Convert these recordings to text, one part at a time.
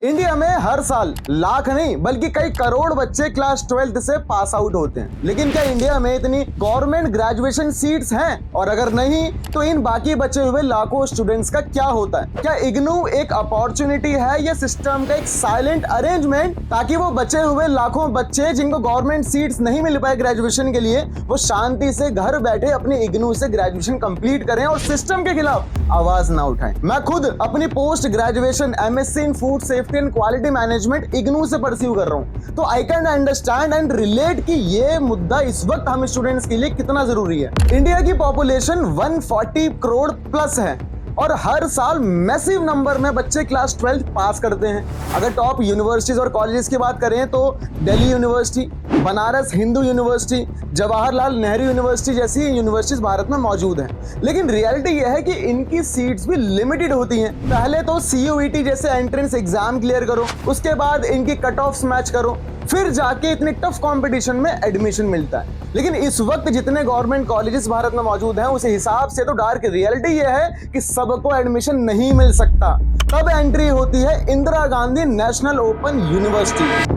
India में हर साल लाख नहीं बल्कि कई करोड़ बच्चे क्लास 12th से पास आउट होते हैं। लेकिन क्या इंडिया में इतनी गवर्नमेंट ग्रेजुएशन सीट्स हैं? और अगर नहीं तो इन बाकी बचे हुए लाखों स्टूडेंट्स का क्या होता है? क्या इग्नू एक अपॉर्चुनिटी है या सिस्टम का एक साइलेंट अरेंजमेंट ताकि वो बचे हुए लाखों बच्चे जिनको गवर्नमेंट सीट्स नहीं मिल पाए ग्रेजुएशन के लिए, वो शांति से घर बैठे अपने इग्नू से ग्रेजुएशन कंप्लीट करें और सिस्टम के खिलाफ आवाज ना उठाएं। मैं खुद अपनी post graduation MSc in food safety and quality management IGNOU से परस्यू कर रहा हूं, तो I can understand and relate कि ये मुद्दा इस वक्त हम स्टूडेंट्स के लिए कितना जरूरी है। इंडिया की पॉपुलेशन 140 करोड़ प्लस है और हर साल मैसिव नंबर में बच्चे क्लास 12th पास करते हैं। अगर टॉप यूनिवर्सिटीज और कॉलेजेस की बात करें तो Delhi university, Banaras Hindu university, Jawaharlal Nehru university जैसी यूनिवर्सिटीज भारत में मौजूद हैं। लेकिन रियलिटी यह है कि इनकी सीट्स भी लिमिटेड होती हैं। पहले तो CUET जैसे एंट्रेंस एग्जाम क्लियर करो, उसके बाद इनकी कट ऑफ्स मैच करो, फिर जाके इतने टफ कंपटीशन में एडमिशन मिलता है। लेकिन इस वक्त जितने गवर्नमेंट कॉलेजेस भारत में मौजूद हैं उस हिसाब से तो डार्क रियलिटी ये है कि सबको एडमिशन नहीं मिल सकता। तब एंट्री होती है Indira Gandhi national open university.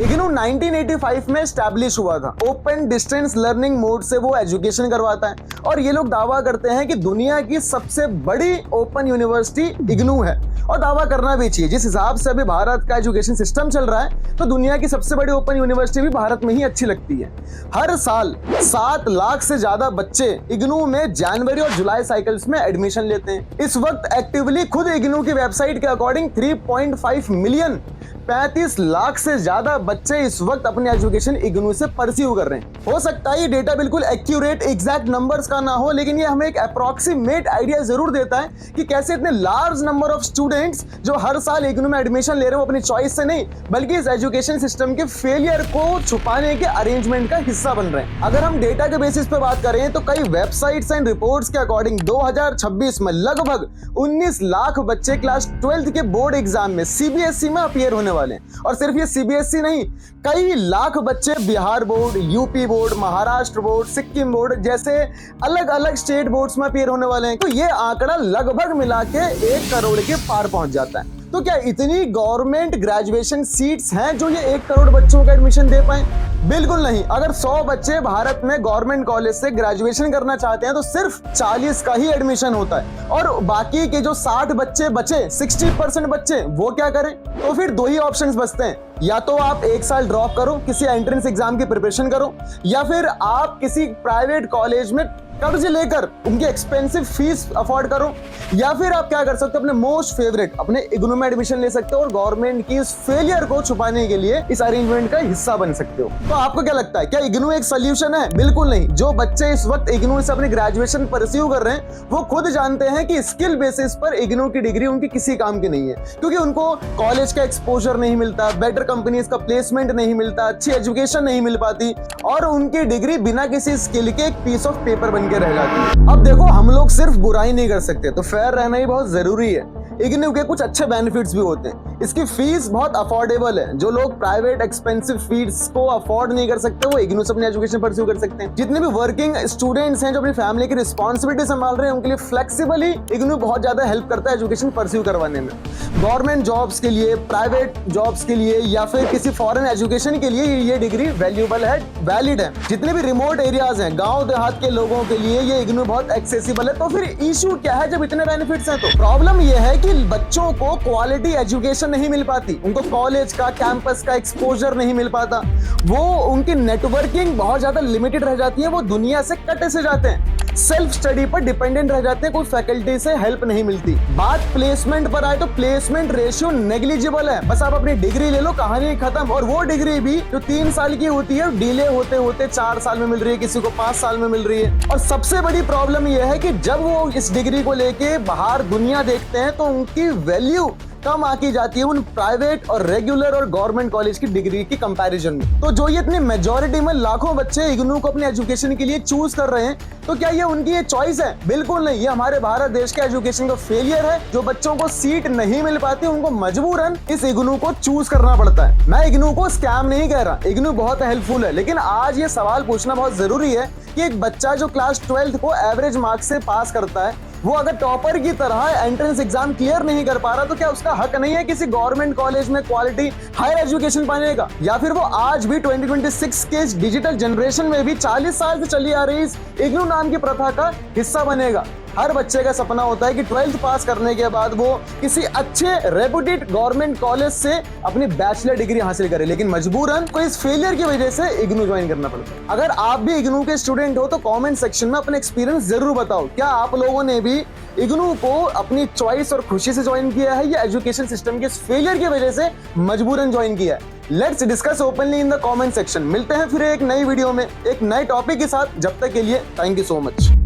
IGNOU 1985 में एस्टैब्लिश हुआ था। ओपन डिस्टेंस लर्निंग मोड से वो एजुकेशन करवाता है और ये लोग दावा करते हैं कि दुनिया की सबसे बड़ी ओपन यूनिवर्सिटी इग्नू है, और दावा करना भी चाहिए। जिस हिसाब से अभी भारत का एजुकेशन सिस्टम चल रहा है तो दुनिया की सबसे बड़ी ओपन यूनिवर्सिटी भी भारत में ही अच्छी लगती है। हर साल 7 लाख से ज्यादा बच्चे इग्नू में जनवरी और जुलाई साइकिल्स में एडमिशन लेते हैं। इस वक्त एक्टिवली खुद इग्नू की वेबसाइट के अकॉर्डिंग 3.5 मिलियन 35 लाख से ज्यादा बच्चे इस वक्त अपने एजुकेशन इग्नू से परस्यू कर रहे हैं। हो सकता है ये डेटा बिल्कुल एक्यूरेट एग्जैक्ट नंबर्स का ना हो, लेकिन ये हमें एक अप्रॉक्सीमेट आइडिया जरूर देता है कि कैसे इतने लार्ज नंबर ऑफ स्टूडेंट्स जो हर साल इग्नू में एडमिशन ले रहे हो अपनी चॉइस से नहीं बल्कि इस एजुकेशन सिस्टम के फेलियर को छुपाने के अरेंजमेंट का हिस्सा बन रहे हैं। अगर हम डेटा के बेसिस पे बात करें तो कई वेबसाइट्स एंड रिपोर्ट्स के अकॉर्डिंग 2026 में लगभग 19 लाख बच्चे क्लास 12th के बोर्ड एग्जाम में CBSE में अपीयर होने वाले हैं। और सिर्फ ये CBSE नहीं, कई लाख बच्चे Bihar board, UP board, Maharashtra board, Sikkim board जैसे अलग अलग स्टेट बोर्ड्स में अपीयर होने वाले हैं। तो ये आंकड़ा लगभग मिला के 1 करोड़ के पार पहुंच जाता है। तो क्या इतनी गवर्नमेंट ग्रेजुएशन सीट्स हैं जो ये 1 करोड़ बच्चों का एडमिशन दे पाए? बिल्कुल नहीं। अगर 100 बच्चे भारत में गवर्नमेंट कॉलेज से ग्रेजुएशन करना चाहते हैं तो सिर्फ 40 का ही एडमिशन होता है, और बाकी के जो 60 बच्चे बचे, 60% बच्चे, वो क्या करें? तो फिर 2 ही ऑप्शंस बचते हैं। या तो आप 1 साल ड्रॉप करो, किसी एंट्रेंस एग्जाम की प्रिपरेशन करो, या फिर आप किसी प्राइवेट कॉलेज में कर्ज लेकर उनकी एक्सपेंसिव फीस अफोर्ड करो, या फिर आप क्या कर सकते हो, अपने मोस्ट फेवरेट अपने इग्नू में एडमिशन ले सकते हो और गवर्नमेंट की इस फेलियर को छुपाने के लिए इस अरेंजमेंट का हिस्सा बन सकते हो। तो आपको क्या लगता है, क्या इग्नू एक सोल्यूशन है? बिल्कुल नहीं। जो बच्चे इस वक्त इग्नू से अपनी ग्रेजुएशन परस्यू कर रहे हैं वो खुद जानते हैं कि स्किल बेसिस पर इग्नू की डिग्री उनकी किसी काम की नहीं है, क्योंकि उनको कॉलेज का एक्सपोजर नहीं मिलता, बेटर कंपनीज का प्लेसमेंट नहीं मिलता, अच्छी एजुकेशन नहीं मिल पाती, और उनकी डिग्री बिना किसी स्किल के एक पीस ऑफ पेपर बन के रह जाती है। अब देखो, हम लोग सिर्फ बुराई नहीं कर सकते, तो फेयर रहना ही बहुत जरूरी है। इग्नू के कुछ अच्छे बेनिफिट्स भी होते हैं। इसकी फीस बहुत अफोर्डेबल है। जो लोग प्राइवेट एक्सपेंसिव फीस को अफोर्ड नहीं कर सकते वो इग्नू से अपनी एजुकेशन परस्यू कर सकते हैं। जितने भी वर्किंग स्टूडेंट्स हैं जो अपनी फैमिली की रिस्पॉन्सिबिलिटी संभाल रहे हैं उनके लिए फ्लेक्सिबली इग्नू बहुत ज्यादा हेल्प करता है एजुकेशन परस्यू करवाने में। गवर्नमेंट जॉब्स के लिए, प्राइवेट जॉब्स के लिए, या फिर किसी फॉरेन एजुकेशन के लिए ये डिग्री वैल्यूएबल है, वैलिड है। जितने भी रिमोट एरियाज हैं, गाँव देहात के लोगों के लिए ये इग्नू बहुत एक्सेसिबल है। तो फिर इशू क्या है जब इतने बेनिफिट्स हैं? तो प्रॉब्लम ये है कि बच्चों को क्वालिटी एजुकेशन नहीं मिल पाती, उनको कॉलेज का, कैंपस का एक्सपोजर नहीं मिल पाता, वो उनकी नेटवर्किंग बहुत ज्यादा लिमिटेड रह जाती है, वो दुनिया से कटे से जाते हैं, सेल्फ स्टडी पर डिपेंडेंट रह जाते हैं, कोई फैकल्टी से हेल्प नहीं मिलती। बात प्लेसमेंट पर आए तो प्लेसमेंट रेशियो नेग्लिजिबल है। बस आप अपनी डिग्री ले लो, कहानी खत्म। और वो डिग्री भी जो 3 साल की होती है डिले होते होते 4 साल में मिल रही है, किसी को 5 साल में मिल रही है। और सबसे बड़ी प्रॉब्लम यह है कि जब वो इस डिग्री को लेके बाहर दुनिया देखते हैं तो उनकी वैल्यू कम आकी जाती है उन प्राइवेट और रेगुलर और गवर्नमेंट कॉलेज की डिग्री की कंपैरिजन में। तो जो ये इतनी मेजॉरिटी में लाखों बच्चे इग्नू को अपने एजुकेशन के लिए चूज कर रहे हैं, तो क्या ये उनकी ये चॉइस है? बिल्कुल नहीं, ये हमारे भारत देश के एजुकेशन का फेलियर है। जो बच्चों को सीट नहीं मिल पाती उनको मजबूरन इस इग्नू को चूज करना पड़ता है। मैं इग्नू को स्कैम नहीं कह रहा, इग्नू बहुत हेल्पफुल है, लेकिन आज ये सवाल पूछना बहुत जरूरी है कि एक बच्चा जो क्लास 12th को एवरेज मार्क्स से पास करता है, वो अगर टॉपर की तरह एंट्रेंस एग्जाम क्लियर नहीं कर पा रहा, तो क्या उसका हक नहीं है किसी गवर्नमेंट कॉलेज में क्वालिटी हायर एजुकेशन पाने का? या फिर वो आज भी 2026 के इस डिजिटल जनरेशन में भी 40 साल से चली आ रही इस इग्नू नाम की प्रथा का हिस्सा बनेगा? हर बच्चे का सपना होता है कि 12th पास करने के बाद वो किसी अच्छे रेपुटेड गवर्नमेंट कॉलेज से अपनी बैचलर डिग्री हासिल करे, लेकिन मजबूरन को इस फेलियर की वजह से इग्नू ज्वाइन करना पड़ता है। अगर आप भी इग्नू के स्टूडेंट हो तो कमेंट सेक्शन में अपने एक्सपीरियंस जरूर बताओ। क्या आप लोगों ने भी इग्नू को अपनी चॉइस और खुशी से ज्वाइन किया है, या एजुकेशन सिस्टम के इस फेलियर की वजह से मजबूरन ज्वाइन किया है? Let's discuss openly in the comment section. मिलते हैं फिर एक नई वीडियो में एक नए टॉपिक के साथ। जब तक के लिए थैंक यू सो मच।